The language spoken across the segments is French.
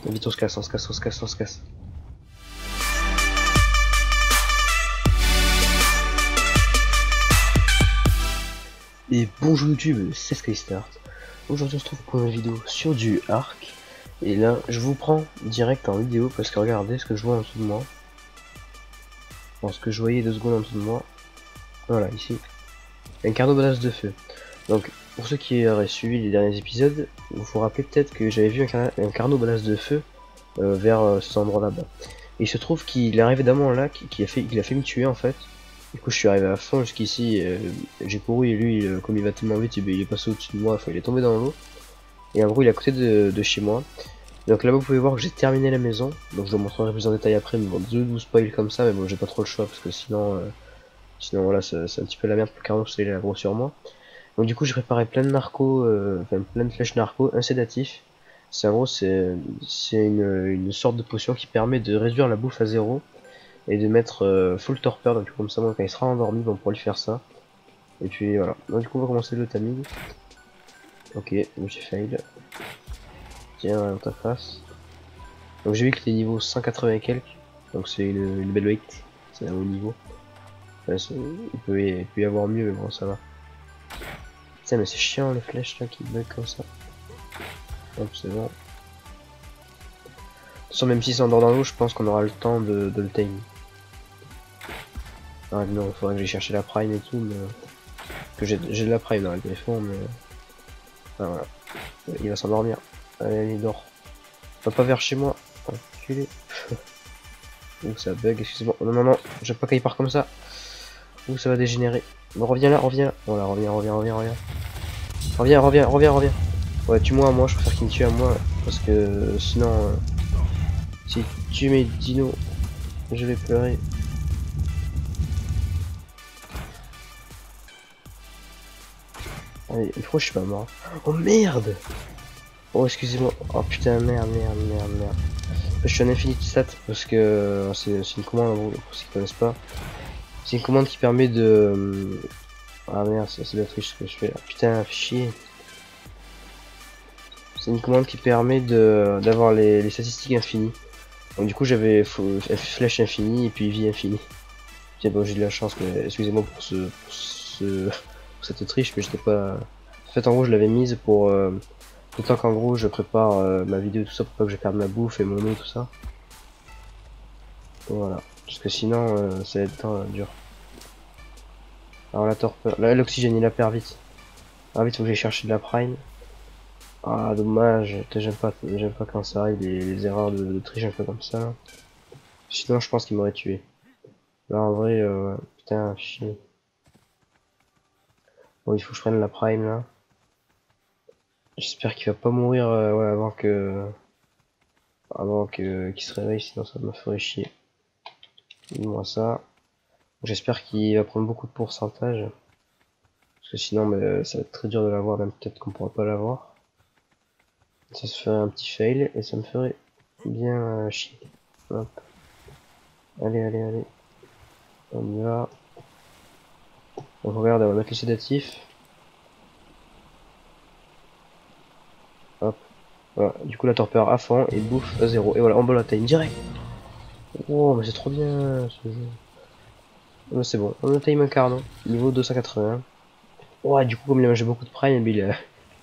Vite, on se casse, on se casse, on se casse, on se casse. Et bonjour YouTube, c'est SkyStart. Aujourd'hui on se trouve pour une vidéo sur du arc. Et là je vous prends direct en vidéo parce que regardez ce que je vois en dessous de moi. Bon, ce que je voyais 2 secondes en dessous de moi. Voilà, ici. Un carnot badass de feu. Donc pour ceux qui auraient suivi les derniers épisodes, vous vous rappelez peut-être que j'avais vu un carnot badass de feu vers cet endroit là-bas. Et il se trouve qu'il est arrivé d'un moment là qui a fait me tuer en fait. Du coup je suis arrivé à fond jusqu'ici, j'ai couru et lui comme il va tellement vite, il est passé au-dessus de moi, enfin il est tombé dans l'eau. Et en gros il est à côté de chez moi. Donc là-bas vous pouvez voir que j'ai terminé la maison, donc je le montrerai plus en détail après, mais bon, je vous spoil comme ça, mais bon j'ai pas trop le choix parce que sinon voilà c'est un petit peu la merde pour Carnot parce qu'il est gros sur moi. Donc du coup j'ai préparé plein de narcos, enfin plein de flèches narcos, un sédatif. C'est en gros c'est une sorte de potion qui permet de réduire la bouffe à 0 et de mettre full torpeur, donc comme ça moi quand il sera endormi on pourra lui faire ça. Et puis voilà, donc du coup on va commencer le timing. Ok, j'ai fail. Tiens dans ta face. Donc j'ai vu qu'il est niveau 180 et quelques, donc c'est une belle weight, c'est un haut niveau. Enfin, il peut y avoir mieux mais bon ça va. Tiens mais c'est chiant les flèches là qui bug comme ça. Hop c'est bon. De toute façon même si c'est endort dans l'eau je pense qu'on aura le temps de le time. Ah non, il faudrait que j'aille chercher la prime et tout, mais... que j'ai de la prime dans le téléphone, mais... Ah voilà. Il va s'endormir. Allez, il dort. Pas vers chez moi. Enculé. Ouh, ça bug, excusez-moi. Non, non, non, j'aime pas qu'il part comme ça. Ouh, ça va dégénérer. Bon, reviens là, reviens. Voilà, reviens. Reviens. Ouais, tue-moi à moi, je préfère qu'il me tue à moi, parce que sinon... si tu tues mes dinos, je vais pleurer. Allez, pourquoi je suis pas mort? Oh merde! Oh excusez-moi, oh putain merde. Je suis en infinity stat parce que c'est une commande pour ceux qui connaissent pas. C'est une commande qui permet de... Ah merde, c'est de la triche ce que je fais là. Putain, chier. C'est une commande qui permet d'avoir les statistiques infinies. Donc du coup j'avais flèche infinie et puis vie infinie. Tiens bon j'ai de la chance mais excusez-moi pour cette triche mais j'étais pas... En fait en gros je l'avais mise pour... le temps qu'en gros je prépare ma vidéo tout ça pour pas que je perde ma bouffe et mon eau tout ça. Voilà. Parce que sinon ça va être dur. Alors la torpeur... Là l'oxygène il la perd vite. Ah vite faut que j'aille chercher de la prime. Ah dommage, j'aime pas quand ça arrive les erreurs de triche un peu comme ça là. Sinon je pense qu'il m'aurait tué. Là en vrai putain chier. Bon il faut que je prenne la prime là. J'espère qu'il va pas mourir ouais, avant qu'il se réveille, sinon ça me ferait chier. Dis-moi ça. J'espère qu'il va prendre beaucoup de pourcentage. Parce que sinon ça va être très dur de l'avoir, même peut-être qu'on pourra pas l'avoir. Ça se ferait un petit fail et ça me ferait bien chier. Hop. Allez. On y va. Donc regarde, on va mettre le sédatif. Hop. Voilà, du coup la torpeur à fond et bouffe à 0. Et voilà, on bat la time direct. Oh mais c'est trop bien ce jeu. Oh, c'est bon, on a time un carnot, niveau 280. Ouais du coup comme il a mangé beaucoup de prime, il a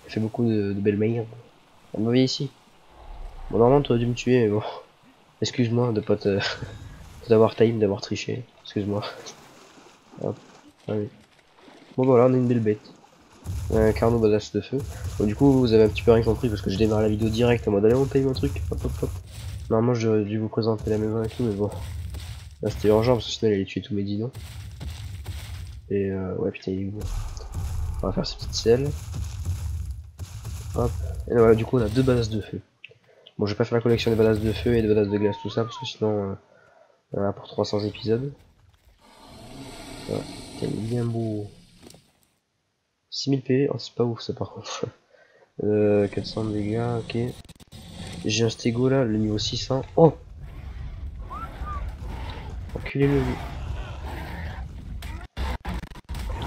fait beaucoup de belles meilleures. On me voyait ici. Bon normalement tu aurais dû me tuer mais bon. Excuse-moi de pas d'avoir time, d'avoir triché. Excuse-moi. Hop, allez. Bon voilà on a une belle bête. Un carnot badass de feu. Bon du coup vous avez un petit peu rien compris parce que je démarre la vidéo direct en mode allez on time un truc. Hop. Normalement j'aurais dû vous présenter la maison et tout mais bon. Là c'était urgent parce que sinon il allait tuer tous mes dinos. Et ouais putain il est beau. On va faire ces petites selles. Hop. Et voilà du coup on a 2 badasses de feu. Bon je vais pas faire la collection des badasses de feu et des badasses de glace tout ça parce que sinon on en a pour 300 épisodes. Voilà. Putain, il est bien beau. 6000 PV, oh c'est pas ouf ça par contre. 400 de dégâts, ok. J'ai un stégo là, le niveau 600. Oh, enculez-le lui.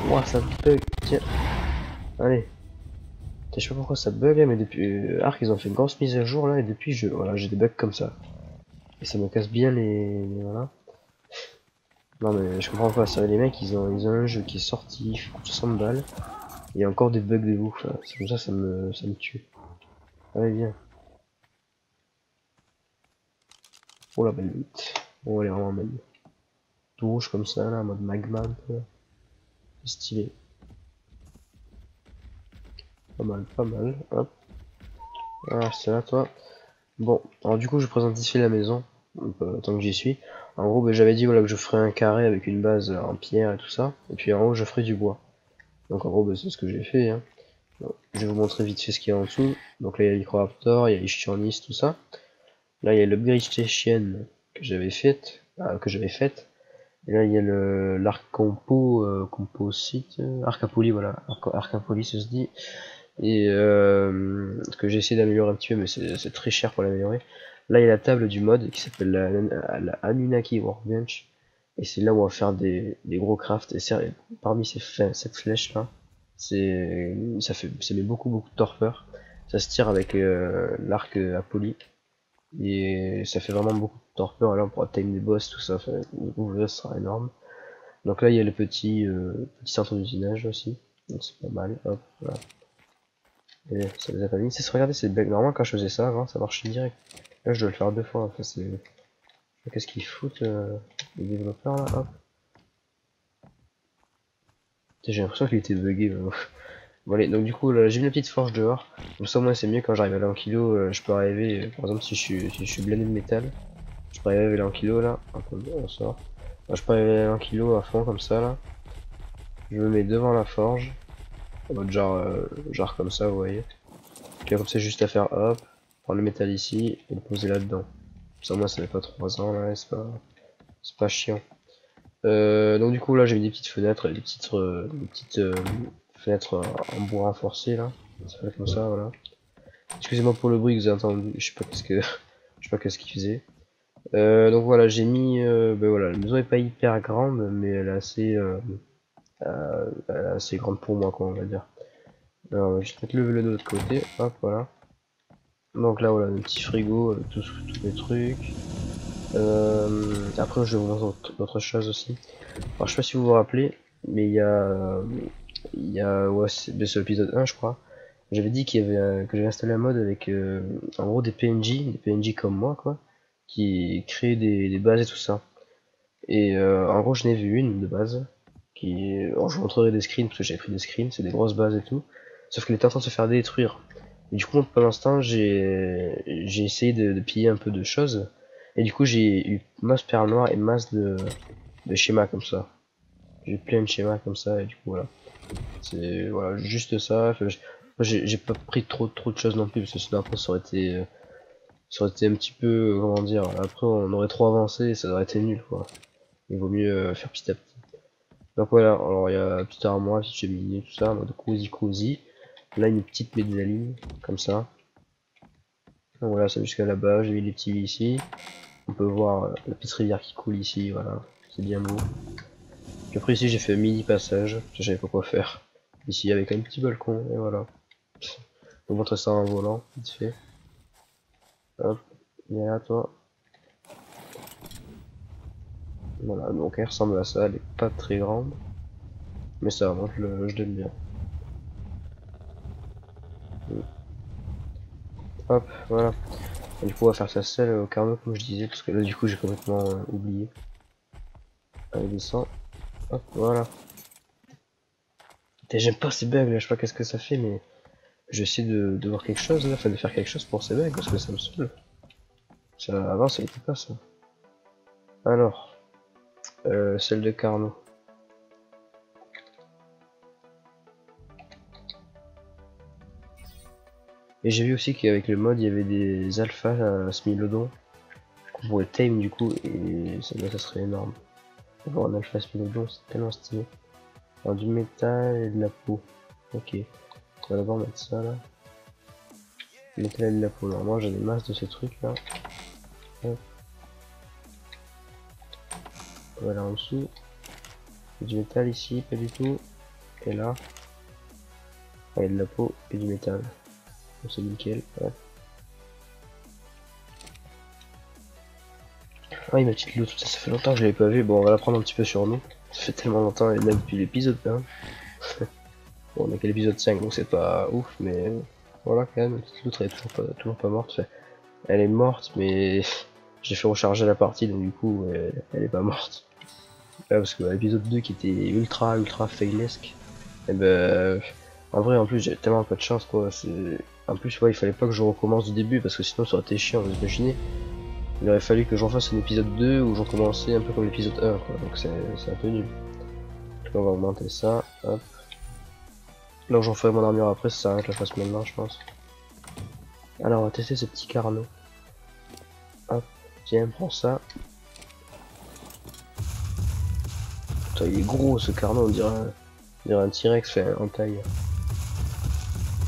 Ouah ça bug, tiens. Allez. Je sais pas pourquoi ça bug là, mais depuis Arc ils ont fait une grosse mise à jour là et depuis voilà, j'ai des bugs comme ça. Et ça me casse bien voilà. Non mais je comprends pas, ça les mecs ils ont un jeu qui est sorti, il coûte 60 balles. Et il y a encore des bugs de ouf là. C'est comme ça me tue. Allez viens. Oh la belle lutte. Oh elle est vraiment belle. Tout rouge comme ça là, en mode magma un peu. C'est stylé. Pas mal, pas mal. Hop. Ah c'est là toi. Bon, alors du coup je présente ici la maison, tant que j'y suis. En gros, ben, j'avais dit voilà, que je ferais un carré avec une base en pierre et tout ça, et puis en haut je ferai du bois. Donc en gros, ben, c'est ce que j'ai fait. Hein. Bon, je vais vous montrer vite fait ce qu'il y a en dessous. Donc là il y a l'Icroraptor, il y a l'Ichthyornis, tout ça. Là il y a l'Upgrade Station que j'avais faite, Et là il y a l'Arc Compo, Composite, Arcapoli, voilà, Arcapoli ça se dit. Et que j'ai essayé d'améliorer un petit peu, mais c'est très cher pour l'améliorer. Là, il y a la table du mode qui s'appelle la Anunnaki Workbench. Et c'est là où on va faire des gros crafts. Et parmi cette flèche là, ça met beaucoup de torpeur. Ça se tire avec l'arc Apolly. Et ça fait vraiment beaucoup de torpeur. Et là, on pourra time des boss, tout ça. Enfin, le boss sera énorme. Donc là, il y a le petit centre d'usinage aussi. Donc c'est pas mal. Hop, voilà. Et ça les a pas mis. C'est regardez, c'est bug. Normalement, quand je faisais ça avant, ça marchait direct. Là, je dois le faire deux fois. Enfin, c'est. Qu'est-ce qu'ils foutent, les développeurs là? Hop. J'ai l'impression qu'il était bugué. Bon, allez, donc du coup, là, j'ai mis la petite forge dehors. Comme ça, moi, c'est mieux quand j'arrive à aller en kilo. Je peux arriver, par exemple, si je suis blindé de métal, je peux arriver à aller en kilo là. On sort. Là, je peux arriver à aller en kilo à fond comme ça là. Je me mets devant la forge. En mode genre comme ça, vous voyez. Puis comme ça, juste à faire hop, prendre le métal ici et le poser là-dedans. Ça, moi, ça fait pas 3 ans là, c'est pas chiant. Donc du coup là j'ai mis des petites fenêtres, des petites fenêtres en bois renforcé là. Ça fait comme ça, voilà. Excusez-moi pour le bruit que vous avez entendu, je sais pas je sais pas qu'est-ce qu'il faisait. Donc voilà, j'ai mis, ben voilà, la maison est pas hyper grande, mais elle est assez grande pour moi quoi, on va dire. Alors je vais peut-être lever le de l'autre côté, hop voilà. Donc là voilà, un petit frigo avec tous les trucs. Après je vais vous montrer d'autres choses aussi. Alors je sais pas si vous vous rappelez, mais ouais, c'est l'épisode 1 je crois. J'avais dit qu'il y avait que j'avais installé un mode avec en gros des PNJ comme moi quoi, qui créent des bases et tout ça. Et en gros je n'ai vu une de base, alors je vous montrerai des screens parce que j'avais pris des screens, c'est des grosses bases et tout. Sauf qu'elle était en train de se faire détruire. Et du coup pendant ce temps j'ai essayé de piller un peu de choses. Et du coup j'ai eu masse perle noire et masse de schémas comme ça. J'ai plein de schémas comme ça et du coup voilà. C'est voilà juste ça. Enfin, j'ai pas pris trop de choses non plus parce que sinon après ça aurait été un petit peu comment dire. Après on aurait trop avancé et ça aurait été nul quoi. Il vaut mieux faire petit à petit. Donc voilà, alors il y a petite armoire, petite cheminée, tout ça, en mode cozy. Là une petite mezzanine comme ça. Donc voilà, ça jusqu'à là-bas. J'ai mis les petits lits ici. On peut voir la petite rivière qui coule ici, voilà. C'est bien beau. Puis après ici j'ai fait un mini passage, parce que je savais pas quoi faire. Ici avec un petit balcon, et voilà. Je vais vous montrer ça en volant, vite fait. Hop, viens là toi. Voilà, donc elle ressemble à ça, elle est pas très grande. Mais ça, moi je l'aime bien. Hop, voilà. Et du coup on va faire ça seul au carnot comme je disais, parce que là du coup j'ai complètement oublié. Allez descend. Hop, voilà. J'aime pas ces bugs là, je sais pas qu'est-ce que ça fait, mais j'essaie de voir quelque chose là, enfin de faire quelque chose pour ces bugs, parce que ça me saoule. Ça, avant ça n'était pas ça. Alors, celle de Carnot. Et j'ai vu aussi qu'avec le mode il y avait des alphas Smilodon qu'on pourrait tame du coup et ça serait énorme. Avoir un alpha Smilodon c'est tellement stylé. Alors du métal et de la peau. Ok. On va d'abord mettre ça là. Métal et de la peau. Alors moi j'en ai masse de ces trucs là. Hop. Voilà en dessous. Du métal ici, pas du tout. Et là. Allez, de la peau et du métal. Bon, c'est nickel. Ouais. Ah oui, ma petite loot, ça fait longtemps que je l'avais pas vu. Bon, on va la prendre un petit peu sur nous. Ça fait tellement longtemps, et même depuis l'épisode 1. Bon, on a qu'à l'épisode 5, donc c'est pas ouf, mais voilà, quand même, la petite loot elle est toujours pas morte. Enfin, elle est morte, mais j'ai fait recharger la partie, donc du coup, elle est pas morte. Là, parce que l'épisode 2 qui était ultra failesque, et ben, en vrai, en plus, j'ai tellement pas de chance, quoi. En plus, ouais, il fallait pas que je recommence du début, parce que sinon, ça aurait été chiant, vous imaginez. Il aurait fallu que j'en fasse un épisode 2 où j'en commençais un peu comme l'épisode 1, quoi. Donc c'est un peu nul. Donc on va augmenter ça, hop. Là, j'en ferai mon armure après, ça sert à rien que je la fasse maintenant, je pense. Alors, on va tester ce petit carnot. Hop, tiens, prends ça. Putain, il est gros ce carnot, on dirait un T-Rex fait en taille.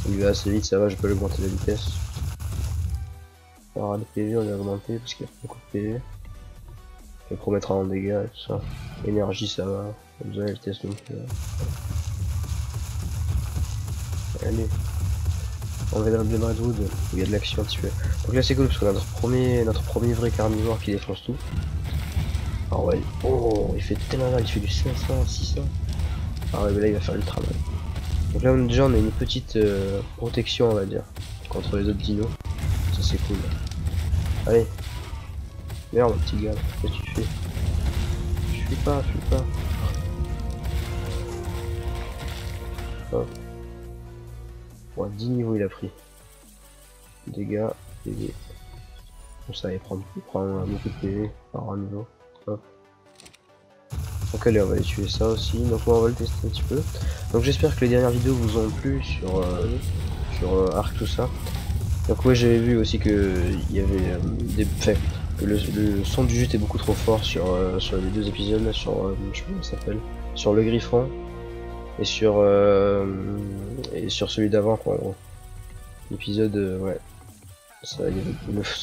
Il va assez vite, ça va, je peux augmenter la vitesse. Alors, les PV, on va augmenter parce qu'il y a beaucoup de PV. Il promettra en dégâts et tout ça. Énergie, ça va. Pas besoin de la vitesse non plus. Allez. On va dans le Redwood où il y a de l'action un petit peu. Donc là c'est cool parce qu'on a notre premier vrai carnivore qui défonce tout. Ah ouais, oh il fait tellement mal, il fait du 500, 600. Ah ouais mais là il va faire ultra mal. Donc là déjà on a une petite protection on va dire contre les autres dinos. Ça c'est cool. Allez. Merde mon petit gars, qu'est-ce que tu fais? Je fuis pas. Hop. Bon, 10 niveaux il a pris. Dégâts, PV. Bon ça il prend beaucoup de PV par un niveau. Hop. Donc allez on va aller tuer ça aussi, donc on va le tester un petit peu. Donc j'espère que les dernières vidéos vous ont plu sur Arc tout ça. Donc ouais j'avais vu aussi que il y avait enfin, que le son du jeu était beaucoup trop fort sur les deux épisodes là, sur je sais pas comment ça s'appelle, sur le Griffon et sur celui d'avant quoi. L'épisode ouais. Ça,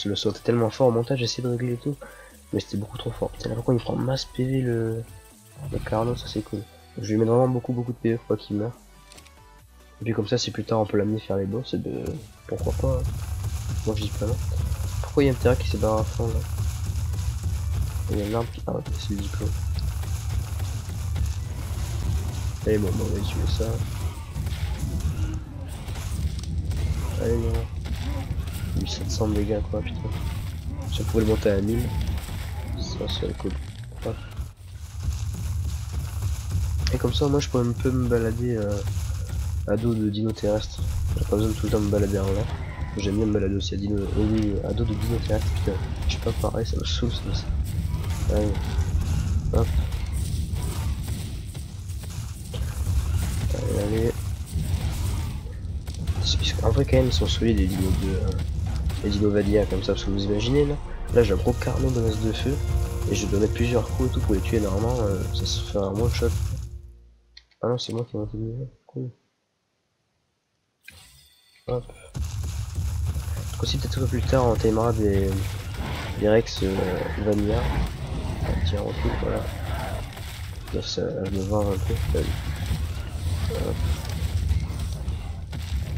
le son était tellement fort au montage, j'ai essayé de régler et tout, mais c'était beaucoup trop fort. Putain là pourquoi il prend masse PV le Carlo, ça c'est cool. Je lui mets vraiment beaucoup de PV pour pas qu'il meure. Et puis comme ça, si plus tard on peut l'amener faire les boss, et de... pourquoi pas. Hein. Moi je dis pas non. Pourquoi il y a un terrain qui s'est barré à fond là? Il y a une arme qui... Ah ok, c'est le diplôme. Allez bon, on va tuer ça. Allez non. 1700 de dégâts quoi, putain. Si on pouvait le monter à 1000, ça serait cool. Hop. Et comme ça, moi je pourrais un peu me balader à dos de dino terrestre. J'ai pas besoin de tout le temps me balader en l'air. J'aime bien me balader aussi à dos de dino terrestre. Putain, je sais pas pareil, ça me saoule ça. Allez, hop. Allez. En vrai quand même ils sont solides les dinos les dinos Vadia comme ça, parce que vous imaginez là j'ai un gros carnot de masse de feu et je dois mettre plusieurs coups et tout pour les tuer normalement, ça se fait un one shot. Ah non c'est moi qui ai monté le niveau, cool. Hop. Donc aussi peut-être un peu plus tard on timera des Rex Vanilla. Ah, tiens recul, voilà. Là, ça, je me vois un peu. Hop.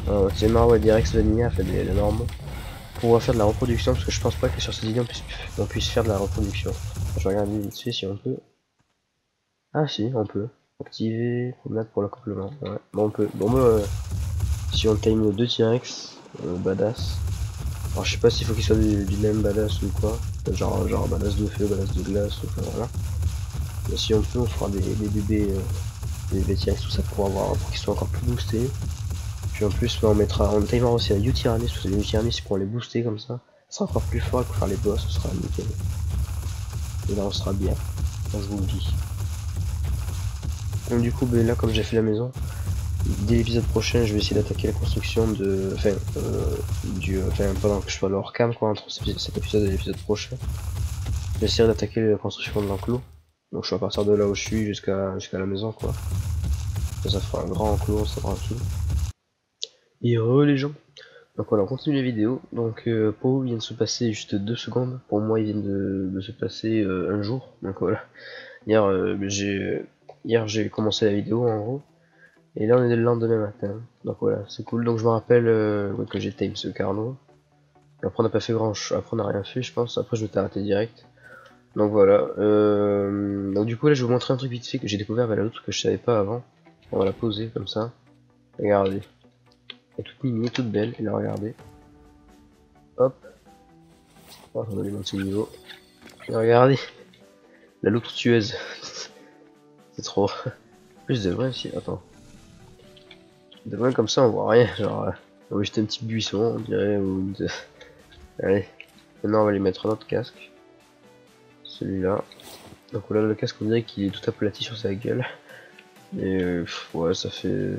On timera ouais, des Rex Vanilla, enfin des normaux. Pour pouvoir faire de la reproduction, parce que je pense pas que sur cette vidéo on puisse faire de la reproduction. Je regarde vite fait si on peut. Ah si, on peut. Activer, promenade pour l'accouplement. Ouais, bon on peut. Bon moi, si on time 2 T-Rex, badass. Alors je sais pas s'il faut qu'il soit du même badass ou quoi. Genre badass de feu, badass de glace, enfin voilà. Mais si on peut, on fera des bébés, des bébés T-Rex, tout ça pour qu'ils soient encore plus boostés. Puis en plus, on timera aussi à U-Tyrannis, parce que les U-Tyrannis pour les booster comme ça. Ça sera encore plus fort pour faire les boss, ce sera nickel. Et là on sera bien, je vous le dis. Donc du coup, ben là comme j'ai fait la maison, dès l'épisode prochain, je vais essayer d'attaquer la construction de... Enfin, pendant que je sois hors cam, quoi, entre cet épisode et l'épisode prochain. Je vais essayer d'attaquer la construction de l'enclos. Donc je vais partir de là où je suis jusqu'à la maison, quoi. Ça fera un grand enclos, on sera tranquille. Et les gens. Donc voilà, on continue la vidéo. Donc pour vous, il vient de se passer juste 2 secondes. Pour moi, il vient de se passer un jour. Donc voilà. Hier, j'ai commencé la vidéo, en gros. Et là on est le lendemain matin. Donc voilà, c'est cool. Donc je me rappelle ouais, que j'ai time ce Carnot. Après on n'a pas fait grand chose, après on n'a rien fait je pense, après je vais t'arrêter direct. Donc voilà, donc du coup là je vais vous montrer un truc vite fait que j'ai découvert avec l'autre que je savais pas avant. On va la poser comme ça, regardez. Elle est toute mimi, toute belle, et là regardez. Hop, oh, on va lui monter le niveau. Et regardez, la loutre tueuse. C'est trop. Plus de vrai aussi, attends. De loin comme ça on voit rien, genre on va juste un petit buisson on dirait ou allez. Maintenant on va lui mettre notre casque. Celui-là. Donc voilà le casque on dirait qu'il est tout aplati sur sa gueule. Et ouais ça fait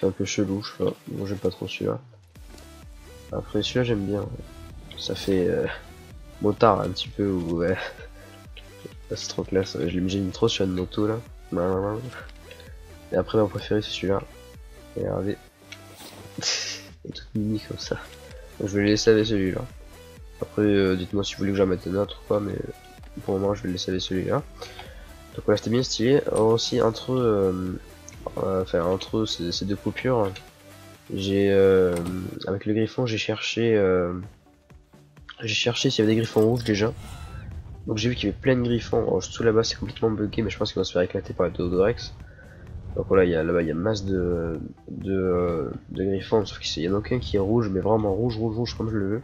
un peu chelou je sais pas. Bon j'aime pas trop celui-là. Après celui-là j'aime bien. Ouais. Ça fait motard un petit peu ou ouais. C'est trop classe. Je l'ai mis trop sur une moto là. Et après mon préféré c'est celui-là. Regardez. Il est tout mini comme ça. Donc, je vais le laisser avec celui-là. Après dites-moi si vous voulez que j'en mette un autre ou pas mais pour le moment je vais le laisser avec celui-là. Donc voilà c'était bien stylé. Alors, aussi entre ces deux coupures, j'ai avec le griffon j'ai cherché s'il y avait des griffons rouges déjà. Donc j'ai vu qu'il y avait plein de griffons. Alors, tout là-bas c'est complètement bugué mais je pense qu'il va se faire éclater par les Dodorex. Donc voilà il y a là-bas il y a masse de griffons sauf qu'il y en a aucun qui est rouge mais vraiment rouge comme je le veux.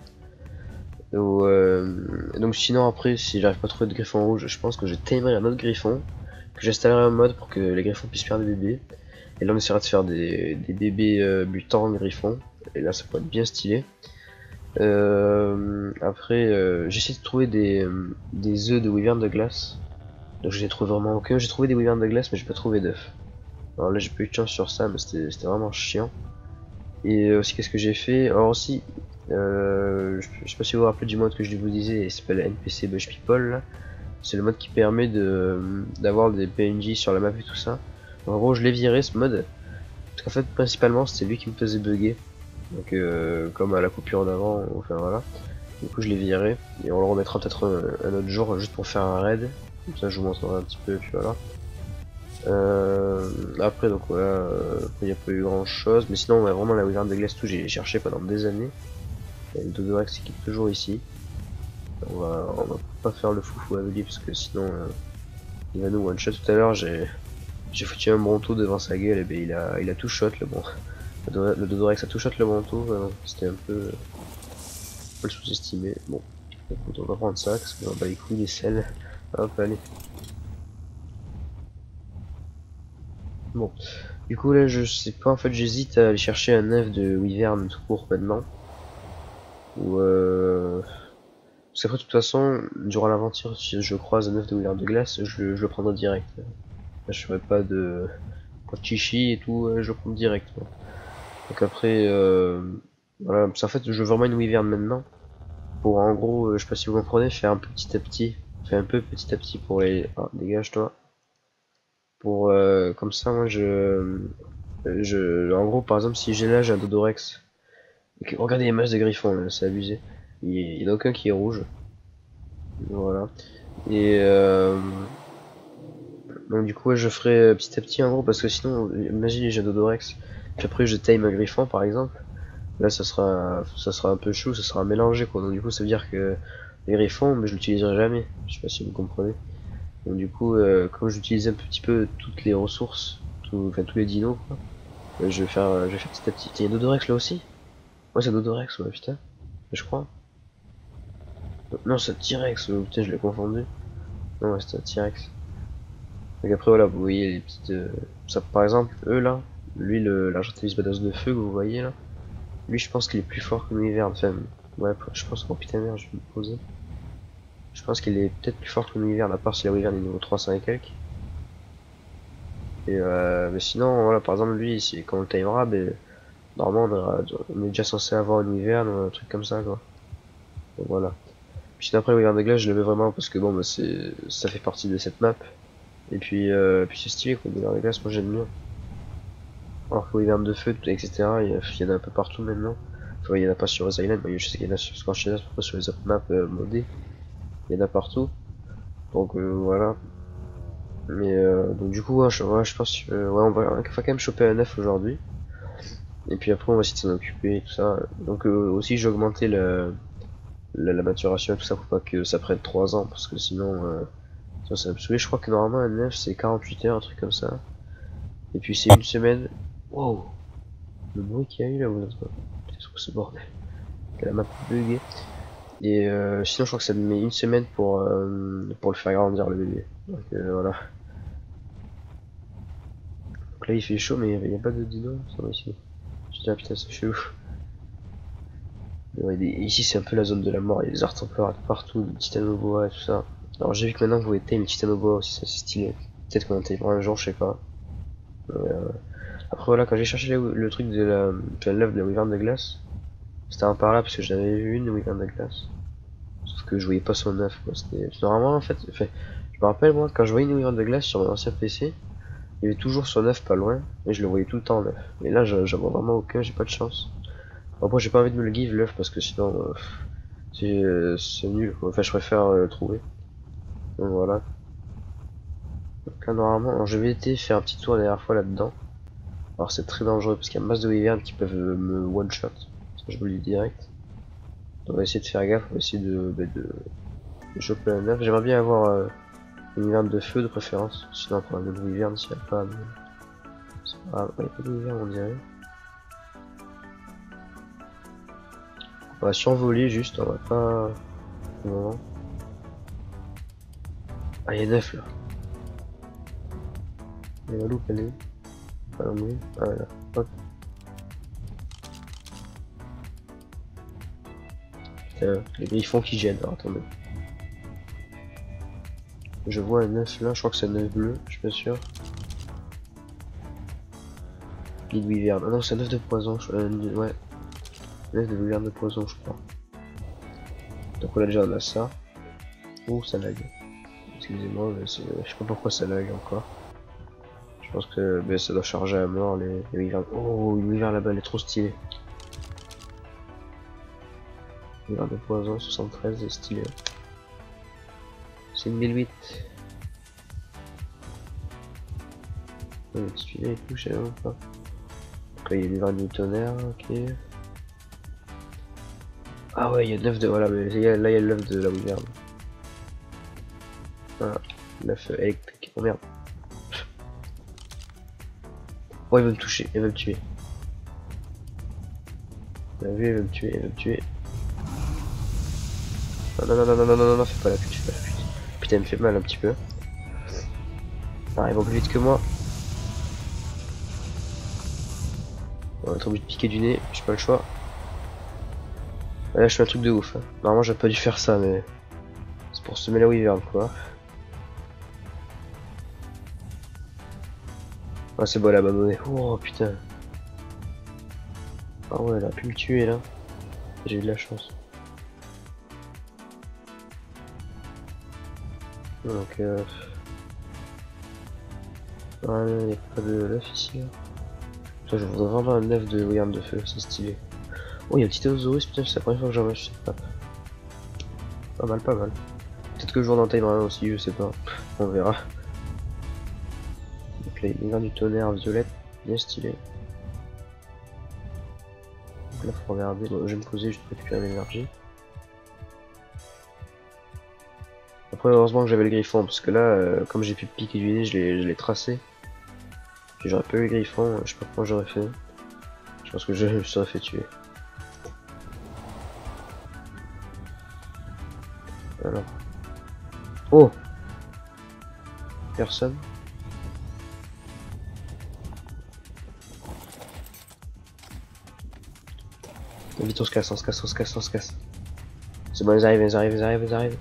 Donc sinon après si j'arrive pas à trouver de griffon rouge je pense que je tamerai un autre griffon que j'installerai un mode pour que les griffons puissent faire des bébés. Et là on essaiera de faire des bébés mutants griffons. Et là ça pourrait être bien stylé. Après j'essaie de trouver des œufs de wyvern de glace. Donc j'ai trouvé vraiment aucun. J'ai trouvé des wyverns de glace mais j'ai pas trouvé d'œufs. Alors là j'ai pas eu de chance sur ça mais c'était vraiment chiant. Et aussi qu'est-ce que j'ai fait. Alors aussi je sais pas si vous vous rappelez du mode que je vous disais, il s'appelle NPC Bush People. C'est le mode qui permet d'avoir des PNJ sur la map et tout ça. En gros je l'ai viré ce mode. Parce qu'en fait principalement c'était lui qui me faisait bugger. Donc comme à la coupure d'avant, enfin voilà. Du coup je l'ai viré. Et on le remettra peut-être un autre jour juste pour faire un raid. Comme ça je vous montrerai un petit peu et puis voilà. Après donc voilà, il n'y a pas eu grand chose. Mais sinon on a vraiment la wyvern de glace tout, j'ai cherché pendant des années. Et le Dodorex qui est toujours ici. On va pas faire le foufou avec lui parce que sinon il va nous one shot. Tout à l'heure j'ai foutu un bronto devant sa gueule et ben il a tout shot le bon. Le Dodorex a tout shot le bronto, c'était un peu le sous-estimé. Bon, écoute, on va prendre ça parce qu'on va les couilles des selles. Hop, allez. Bon, du coup là je sais pas, en fait j'hésite à aller chercher un œuf de wyvern tout court maintenant. Ou parce qu'après de toute façon, durant l'aventure, si je croise un œuf de wyvern de glace, je le prendrai direct. Là, je ferai pas de chichi et tout, je le prends direct. Moi. Donc après, voilà, parce qu'en fait je veux vraiment une wyvern maintenant. Pour en gros, je sais pas si vous comprenez, faire un peu petit à petit. Faire un peu petit à petit pour les... Ah, dégage toi. Pour comme ça moi en gros par exemple si j'ai là j'ai un Dodorex. Regardez les masses de griffons c'est abusé. Il y en a aucun qui est rouge. Voilà. Et donc du coup ouais, je ferai petit à petit en gros parce que sinon imaginez j'ai un Dodorex. Puis après je taille un griffon par exemple. Là ça sera un peu chou, ça sera mélangé quoi. Donc du coup ça veut dire que les griffons mais je l'utiliserai jamais. Je sais pas si vous comprenez. Donc du coup comme j'utilise un petit peu toutes les ressources, enfin tous les dinos quoi. Je vais faire petit à petit. Il y a Dodorex là aussi? Ouais c'est Dodorex ouais putain. Je crois. Non c'est T-Rex, putain je l'ai confondu. Non ouais c'est un T-Rex. Donc après voilà vous voyez les petites... ça par exemple eux là, lui l'Argentavis badass de feu que vous voyez là. Lui je pense qu'il est plus fort que Wyvern. Enfin ouais je pense oh putain merde je vais me poser. Je pense qu'il est peut-être plus fort que Wyvern à part si la Wyvern est niveau 300 et quelques. Et mais sinon voilà par exemple lui quand on le timera ben, normalement on est déjà censé avoir une Wyvern ou un truc comme ça quoi. Donc voilà. Puis après le Wyvern de glace je le veux vraiment parce que bon bah ça fait partie de cette map. Et puis c'est stylé quoi, le Wyvern de glace moi j'aime bien. Alors que Wyvern de feu etc il y en a un peu partout maintenant. Enfin il y en a pas sur les islands, mais je sais qu'il y en a sur Scorched sur les autres maps modées. Il y en a partout. Donc voilà. Mais donc du coup, ouais, je pense que ouais, on va quand même choper un 9 aujourd'hui. Et puis après, on va essayer de s'en occuper et tout ça. Donc aussi, j'ai augmenté la maturation et tout ça pour pas que ça prenne 3 ans, parce que sinon, ça va me saouler. Je crois que normalement, un 9 c'est 48 heures, un truc comme ça. Et puis c'est une semaine. Wow, le bruit qu'il y a eu là, vous entendez? Qu'est-ce que c'est bordel? La map buguée. Et sinon, je crois que ça me met une semaine pour le faire grandir le bébé. Donc voilà. Donc là, il fait chaud, mais il n'y a pas de dino, ça va ici. Je dis, ah putain, c'est chelou. Ouais, ici, c'est un peu la zone de la mort. Il y a des artempleurs partout, des titanoboa et tout ça. Alors, j'ai vu que maintenant, vous pouvez tame les titanoboa aussi, ça c'est stylé. Peut-être qu'on en un jour, je sais pas. Après, voilà, quand j'ai cherché le truc de l'œuvre de la wyvern de glace, c'était un par là parce que j'avais vu une wyvern de glace. Sauf que je voyais pas son œuf, quoi. Normalement, en fait, je me rappelle, moi, quand je voyais une wyvern de glace sur mon ancien PC, il y avait toujours son œuf pas loin, et je le voyais tout le temps en œuf. Mais là, j'en vois vraiment aucun, j'ai pas de chance. Après, j'ai pas envie de me le give l'œuf parce que sinon, c'est nul, quoi. Enfin, je préfère le trouver. Donc voilà. Donc là, normalement, alors, je vais essayer de faire un petit tour la dernière fois là-dedans. Alors, c'est très dangereux parce qu'il y a masse de wyverns qui peuvent me one-shot. Ça, je vous le dis direct. Donc, on va essayer de faire gaffe, on va essayer de choper un œuf. J'aimerais bien avoir une wyvern de feu de préférence. Sinon, on prend un autre wyvern s'il n'y a pas de. Ah, il n'y a pas de wyvern, on dirait. On va survoler juste, on va pas. Non. Ah, il y a 9 là. Il y a la loupe, elle est. Ah, non, oui. Ah, là. Hop. Putain, les griffons qui gênent. Alors, attendez. Je vois un 9 là, je crois que c'est un 9 bleu, je suis pas sûr. Guide wyvern. Ah non, c'est un 9 de poison, ouais. 9 de wyvern de poison, je crois. Donc on a déjà on a ça. Oh, ça lag. Excusez-moi, mais je sais pas pourquoi ça lag encore. Je pense que ben, ça doit charger à mort les wyverns. Oh, une wyvern là-bas, elle est trop stylée. Wyvern de poison, 73, c'est stylé. C'est une 1008. Oh, le petit filet et tout, je sais même pas. Donc là, il y a les wyverns du tonnerre, ok. Ah ouais, il y a 9 de. Voilà, mais là, il y a l'œuf de la wyvern. Ah, l'œuf électrique. Oh merde. Oh, il va me toucher, il va me tuer. Vous avez vu, il va me tuer, il va me tuer. Non, non, non, non, non, non, non, non, fais pas la pute, fais pas la pute. Putain, il me fait mal un petit peu. Ah, ils vont plus vite que moi. On va être obligé de piquer du nez, j'ai pas le choix. Ah, là, je fais un truc de ouf. Hein. Normalement, j'aurais pas dû faire ça, mais c'est pour semer la wyvern, quoi. Ah, c'est bon, elle a abandonné. Oh putain. Ah ouais, elle a pu me tuer là. J'ai eu de la chance. Donc, ah, il n'y a pas de l'œuf ici. Là. Putain, je voudrais vraiment un œuf de wyvern de feu, c'est stylé. Oh, il y a un petit Osaurus, putain, c'est la première fois que j'en vois, je sais pas. Pas mal, pas mal. Peut-être que je joue dans Timer aussi, je sais pas. On verra. Donc là, il y a du tonnerre violette, bien stylé. Donc là, faut regarder. Bon, je vais me poser, je vais récupérer l'énergie. Après, heureusement que j'avais le griffon, parce que là, comme j'ai pu piquer du nez, je l'ai tracé. Si j'aurais pas eu le griffon, je sais pas comment j'aurais fait. Je pense que je me serais fait tuer. Alors. Oh! Personne. Vite, on se casse, on se casse, on se casse, on se casse. C'est bon, ils arrivent, ils arrivent, ils arrivent, ils arrivent.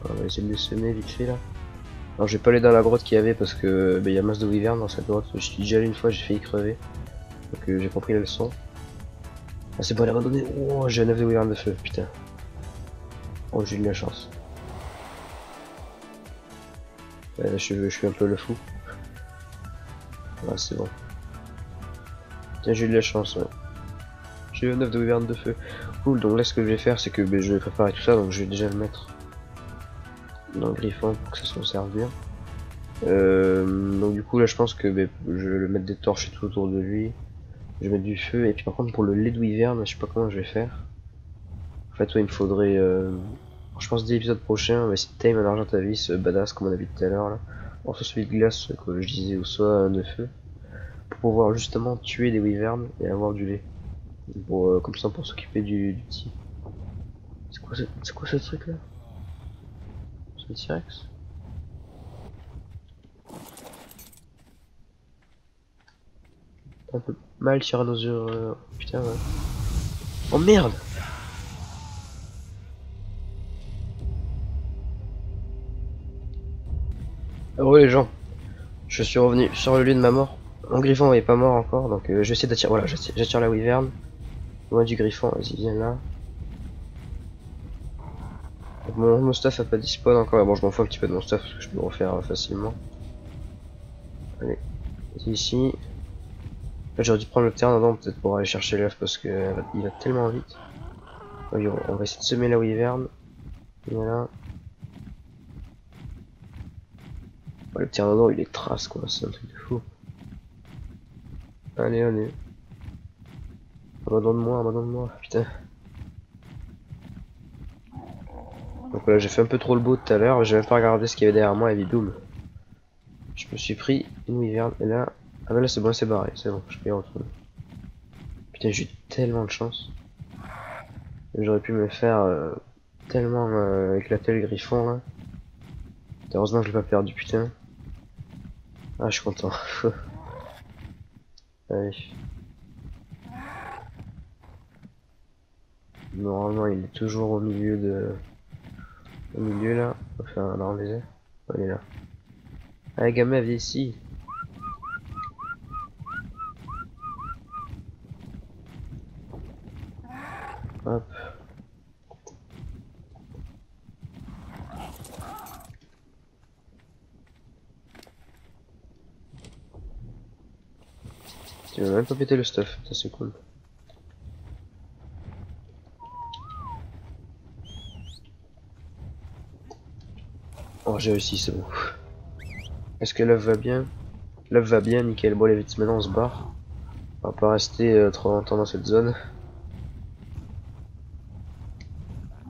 On va essayer de les semer vite fait là. Alors, je vais pas aller dans la grotte qu'il y avait parce que il y a masse de wyvern dans cette grotte. Je suis déjà allé une fois, j'ai failli crever. Donc j'ai compris la leçon. Ah, c'est bon, elle a abandonné. Oh, j'ai un œuf de wyvern de feu, putain. Oh, j'ai eu de la chance. Ouais, là, je suis un peu le fou. Ouais, c'est bon. Tiens, j'ai eu de la chance, ouais. J'ai eu un œuf de wyvern de feu. Cool, donc là, ce que je vais faire, c'est que je vais préparer tout ça, donc je vais déjà le mettre dans le griffon pour que ça se conserve bien. Donc du coup là je pense que je vais mettre des torches et tout autour de lui. Je vais mettre du feu, et puis par contre pour le lait de wyvern, je sais pas comment je vais faire. En fait ouais, il me faudrait je pense dès l'épisode prochain, mais si Tame un argent à vie, ce badass comme on a vu tout à l'heure là. Alors soit celui de glace que je disais, ou soit un de feu. Pour pouvoir justement tuer des wyverns et avoir du lait. Pour, comme ça pour s'occuper du petit. C'est quoi ce truc là? C'est le T-Rex? Un peu mal tyrannosaure. Putain ouais. Oh merde! Oh les gens, je suis revenu sur le lieu de ma mort. Mon griffon est pas mort encore, donc je vais essayer d'attirer. Voilà, j'attire la wyvern. Loin du griffon, vas-y viens là. Donc, mon stuff a pas dispawn encore, mais bon je m'en fous un petit peu de mon stuff parce que je peux le refaire facilement. Allez, vas-y ici. En fait, j'aurais dû prendre le terrain dedans peut-être pour aller chercher l'œuf parce que il va tellement vite. Allez, on va essayer de semer la wyvern. Voilà. Ouais, le pteranodon il est trace quoi, c'est un truc de fou. Allez, allez. Abandonne-moi, putain. Donc voilà, j'ai fait un peu trop le beau tout à l'heure, j'ai même pas regardé ce qu'il y avait derrière moi et puis boum. Je me suis pris une wyvern et là... Ah bah là c'est bon, c'est barré, c'est bon, je peux y retourner. Putain, j'ai eu tellement de chance. J'aurais pu me faire tellement éclater le griffon là. Heureusement que je l'ai pas perdu, putain. Ah, je suis content. Allez. Normalement, il est toujours au milieu de... Au milieu là. Enfin, dans les airs. Il est là. Allez, gamin, viens ici. Hop. Tu vas même pas péter le stuff, ça c'est cool. Oh, j'ai réussi, c'est bon. Est-ce que l'œuf va bien? L'œuf va bien, nickel. Bon, les vite, maintenant on se barre. On va pas rester trop longtemps dans cette zone.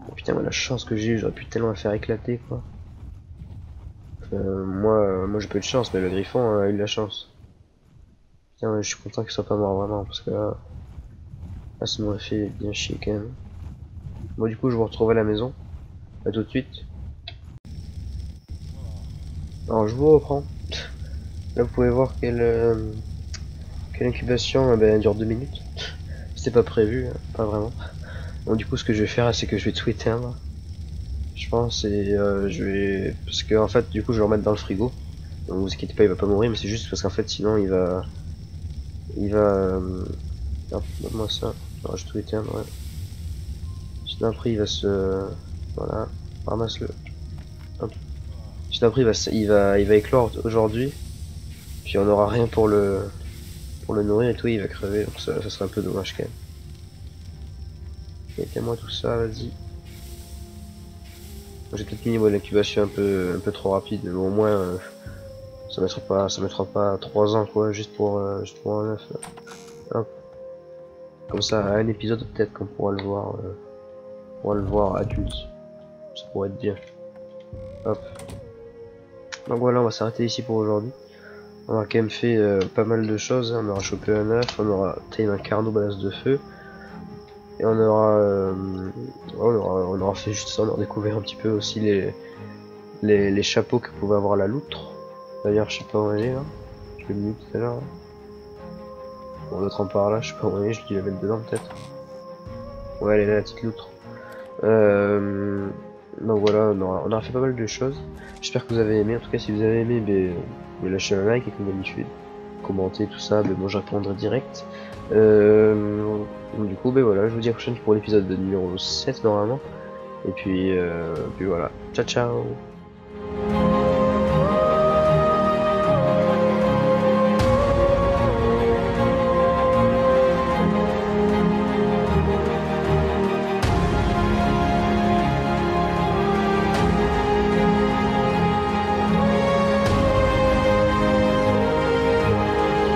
Oh, putain, moi, la chance que j'ai eu, j'aurais pu tellement la faire éclater quoi. Moi j'ai pas eu de chance, mais le griffon a eu de la chance. Putain, je suis content qu'il soit pas mort vraiment, parce que là, ça m'aurait fait bien chier quand même. Bon, du coup, je vous retrouve à la maison. À tout de suite. Alors, je vous reprends. Là, vous pouvez voir quelle incubation dure 2 minutes. C'était pas prévu, hein, pas vraiment. Donc, du coup, ce que je vais faire, c'est que je vais tout éteindre. Je pense, et je vais. Parce que, en fait, du coup, je vais le remettre dans le frigo. Donc, vous inquiétez pas, il va pas mourir, mais c'est juste parce qu'en fait, sinon, il va. Hop, donne-moi ça. Alors, je vais tout éteindre, ouais. Sinon, après, il va se. Voilà, ramasse-le. Hop. Sinon, après, il va éclore aujourd'hui. Puis on aura rien pour le nourrir et tout, il va crever, donc ça serait un peu dommage quand même. Mettez-moi tout ça, vas-y. J'ai peut-être mis l'incubation un peu trop rapide, mais bon, au moins ça mettra pas 3 ans quoi, juste pour un œuf. Hop. Comme ça, à un épisode peut-être qu'on pourra le voir adulte. Ça pourrait être bien. Hop. Donc voilà, on va s'arrêter ici pour aujourd'hui. On a quand même fait pas mal de choses, hein. On aura chopé un œuf, on aura taillé un carnot balasse de feu, et on aura fait juste ça, on aura découvert un petit peu aussi les chapeaux que pouvait avoir la loutre. D'ailleurs, je sais pas où elle est là, je l'ai mis tout à l'heure. Bon, l'autre en par là, je sais pas où elle est, je dû la mettre dedans peut-être. Ouais, elle est là, la petite loutre. Donc voilà, on aura fait pas mal de choses. J'espère que vous avez aimé. En tout cas, si vous avez aimé, lâchez un like et comme d'habitude, commentez tout ça. Moi, je répondrai direct. Du coup, voilà, je vous dis à la prochaine pour l'épisode numéro 7 normalement. Et puis voilà. Ciao, ciao.